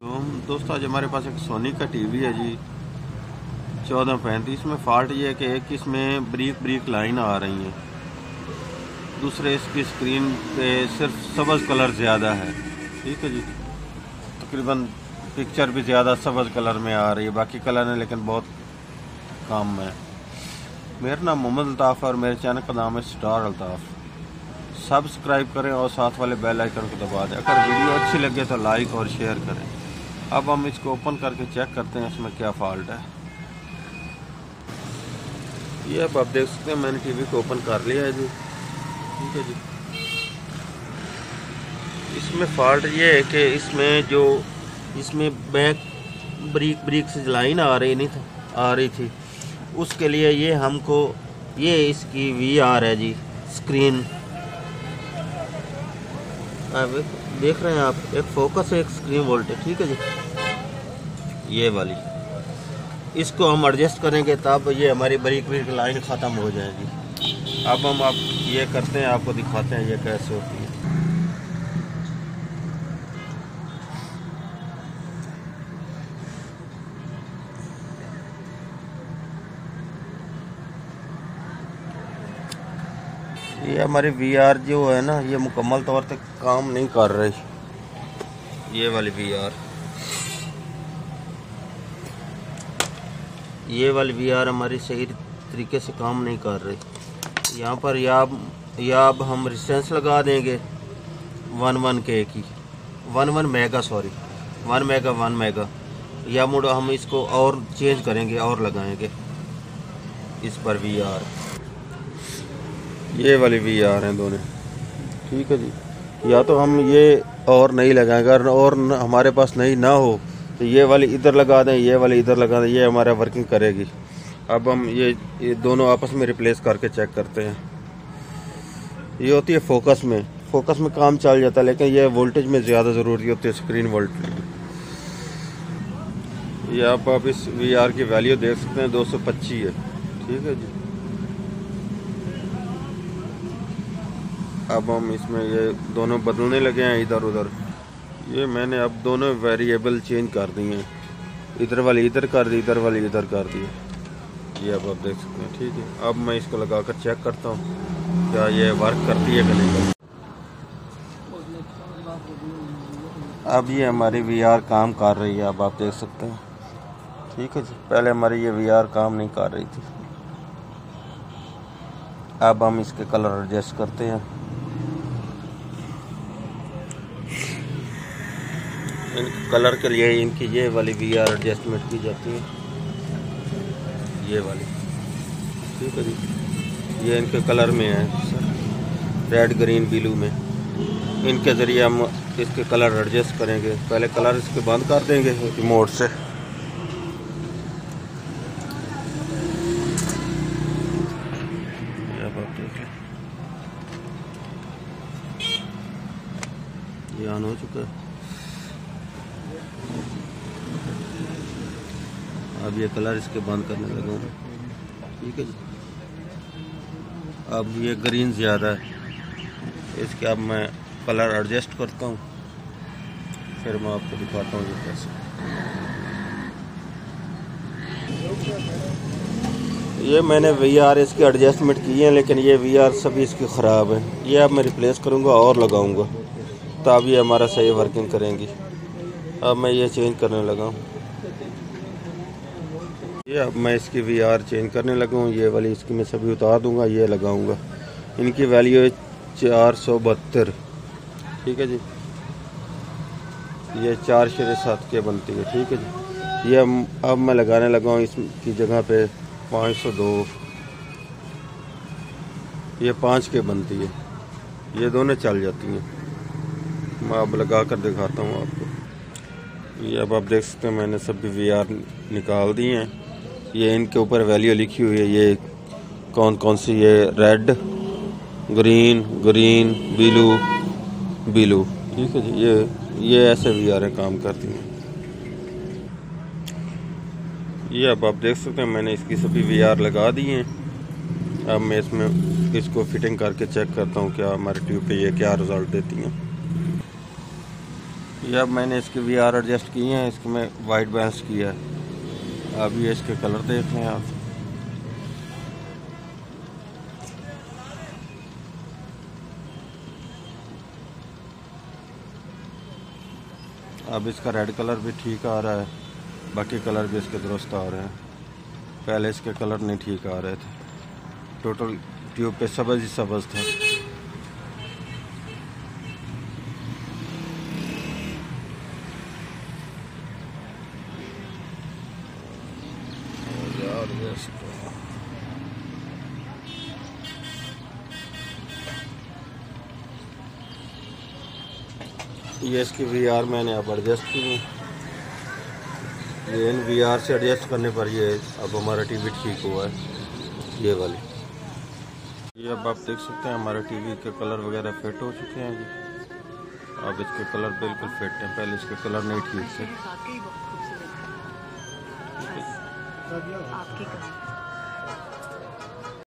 तो दोस्तों आज हमारे पास एक सोनी का टीवी है जी 1435 में। फॉल्ट ये है कि एक इसमें ब्रीक लाइन आ रही है, दूसरे इसकी स्क्रीन पे सिर्फ सब्ज़ कलर ज़्यादा है। ठीक है जी, तकरीबन पिक्चर भी ज़्यादा सब्ज़ कलर में आ रही है, बाकी कलर है लेकिन बहुत कम है। मेरा नाम मोहम्मद अल्ताफ़ और मेरे चैनल का नाम है स्टार अल्ताफ़। सब्सक्राइब करें और साथ वाले बेल आइकन को दबा दें। अगर वीडियो अच्छी लगे तो लाइक और शेयर करें। अब हम इसको ओपन करके चेक करते हैं इसमें क्या फॉल्ट है। ये अब आप देख सकते हैं मैंने टीवी को ओपन कर लिया है जी। ठीक है जी, इसमें फॉल्ट ये है कि इसमें बैक ब्रीक से लाइन आ रही थी, उसके लिए ये हमको इसकी VR है जी स्क्रीन। देख रहे हैं आप, एक फोकस है एक स्क्रीन वोल्टेज। ठीक है जी, ये वाली इसको हम एडजस्ट करेंगे तब ये हमारी ब्रीक लाइन ख़त्म हो जाएगी। अब हम ये करते हैं, आपको दिखाते हैं ये कैसे होती है। ये हमारी VR जो है ना, ये मुकम्मल तौर पे काम नहीं कर रही। ये वाली VR हमारी सही तरीके से काम नहीं कर रही। यहाँ पर या अब हम रेजिस्टेंस लगा देंगे 1 मेगा, या मुड़ हम इसको और चेंज करेंगे और लगाएंगे इस पर VR। ये वाली VR हैं दोनों। ठीक है जी, या तो हम ये और नहीं लगाएंगे, और हमारे पास नहीं ना हो तो ये वाली इधर लगा दें, ये वाली इधर लगा दें, ये हमारा वर्किंग करेगी। अब हम ये दोनों आपस में रिप्लेस करके चेक करते हैं। ये होती है फोकस में काम चल जाता है, लेकिन ये वोल्टेज में ज़्यादा ज़रूरी होती है, स्क्रीन वोल्टेज। ये आप इस VR की वैल्यू देख सकते हैं 225 है। ठीक है जी, अब हम इसमें ये दोनों बदलने लगे हैं इधर उधर। ये मैंने अब दोनों वेरिएबल चेंज कर दिए हैं, इधर वाली इधर कर दी, इधर वाली इधर कर दी। ये अब आप देख सकते हैं। ठीक है, अब मैं इसको लगाकर चेक करता हूँ क्या ये वर्क करती है कि नहीं। अब ये हमारी VR काम कर रही है, अब आप देख सकते हैं। ठीक है जी, पहले हमारी ये VR काम नहीं कर रही थी। अब हम इसके कलर एडजस्ट करते हैं। इनके कलर के लिए इनकी ये वाली VR एडजस्टमेंट की जाती है, ये वाली। ठीक है जी, ये इनके कलर में है, रेड ग्रीन ब्लू में। इनके ज़रिए हम इसके कलर एडजस्ट करेंगे। पहले कलर इसके बंद कर देंगे रिमोट से। ये ऑन हो चुका है। अब ये कलर इसके बंद करने लगा हूँ। ठीक है जी, अब ये ग्रीन ज़्यादा है, इसके अब मैं कलर एडजस्ट करता हूँ, फिर मैं आपको दिखाता हूँ ये कैसे। ये मैंने VR इसकी एडजस्टमेंट की है, लेकिन ये VR सभी इसकी ख़राब है। ये अब मैं रिप्लेस करूँगा और लगाऊँगा, तब ये हमारा सही वर्किंग करेंगी। अब मैं ये चेंज करने लगा हूँ। ये अब मैं इसकी VR चेंज करने लगा हूँ। ये वाली इसकी मैं सभी उतार दूंगा, ये लगाऊंगा। इनकी वैल्यू है 472। ठीक है जी, ये 4/7 के बनती है। ठीक है जी, ये अब मैं लगाने लगा हूँ इसकी जगह पे 502। ये 5 के बनती है, ये दोनों चल जाती हैं। मैं अब लगा कर दिखाता हूँ आपको। ये अब आप देख सकते हैं मैंने सभी VR निकाल दी हैं। ये इनके ऊपर वैल्यू लिखी हुई है, ये कौन सी, ये रेड ग्रीन ब्लू। ठीक है जी, ये ऐसे VR काम करती हैं। ये अब आप देख सकते हैं मैंने इसकी सभी VR लगा दी हैं। अब मैं इसको फिटिंग करके चेक करता हूँ क्या हमारे ट्यूब पे ये क्या रिज़ल्ट देती हैं। ये अब मैंने इसके VR एडजस्ट किए हैं, इसके में वाइट बैलेंस किया है। अब ये इसके कलर देख लें आप। अब इसका रेड कलर भी ठीक आ रहा है, बाकी कलर भी इसके दुरुस्त आ रहे हैं। पहले इसके कलर नहीं ठीक आ रहे थे, टोटल ट्यूब पे सब्ज़ ही सब्ज़ था। ये इसकी VR मैंने अब एडजस्ट की है। ये इन VR से एडजस्ट करने पर ये अब हमारा टीवी ठीक हुआ है, ये वाली। ये अब आप देख सकते हैं हमारे टीवी के कलर वगैरह फिट हो चुके हैं जी। अब इसके कलर बिल्कुल फिट हैं, पहले इसके कलर नहीं ठीक थे।